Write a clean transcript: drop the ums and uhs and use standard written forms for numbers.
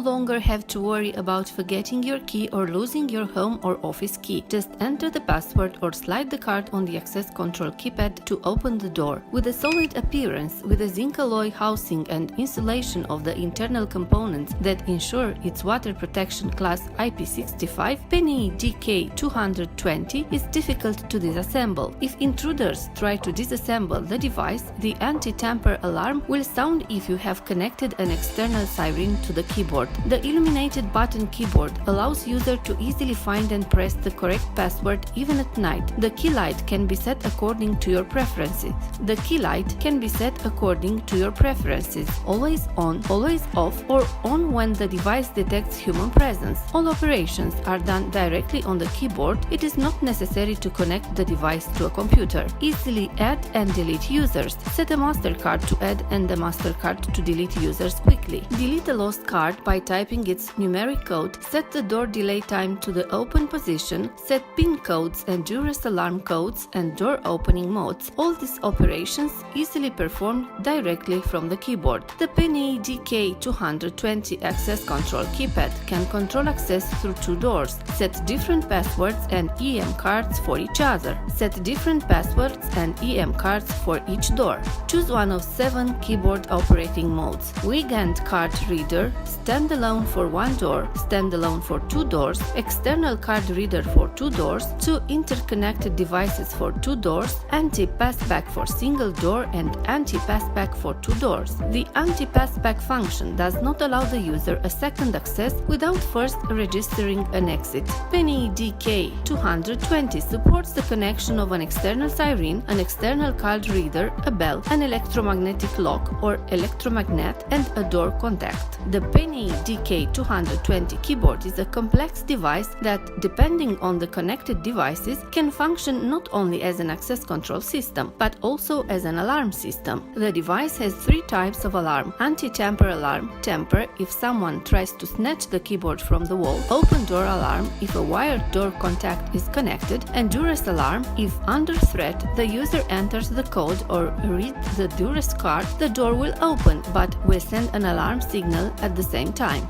longer have to worry about forgetting your key or losing your home or office key. Just enter the password or slide the card on the access control keypad to open the door. With a solid appearance, with a zinc alloy housing and insulation of the internal components that ensure its water protection class IP65, PNI DK220 is difficult to disassemble. If intruders try to disassemble the device, the anti-tamper alarm will sound if you have connected an external siren to the keyboard. The illuminated button keyboard allows user to easily find and press the correct password even at night. The key light can be set according to your preferences. Always on, always off, or on when the device detects human presence. All operations are done directly on the keyboard. It is not necessary to connect the device to a computer. Easily add and delete users. Set a MasterCard to add and a MasterCard to delete users quickly. Delete a lost card by typing its numeric code. Set the door delay time to the open position. Set PIN codes and duress alarm codes and door opening modes. All these operations easily performed directly from the keyboard. The PNI DK220 access control keypad can control access through two doors. Set different passwords and EM cards for each other. Set different passwords and EM cards for each door. Choose one of 7 keyboard operating modes: weekend card reader, standalone for one door, standalone for 2 doors, external card reader for 2 doors, 2 interconnected devices for 2 doors, anti-passback for single door, and anti-passback for 2 doors. The anti-passback function does not allow the user a second access without first registering an exit. PNI DK220 supports the connection of an external siren, an external card reader, a bell, an electromagnetic lock or electromagnet, and a door contact. The PNI DK220 keyboard is a complex device that, depending on the connected devices, can function not only as an access control system, but also as an alarm system. The device has 3 types of alarm: anti-tamper alarm, tamper if someone tries to snatch the keyboard from the wall, open door alarm if a wired door contact is connected, and duress alarm if under threat the user enters the code or reads the duress card. The door will open but will send an alarm signal at the same time.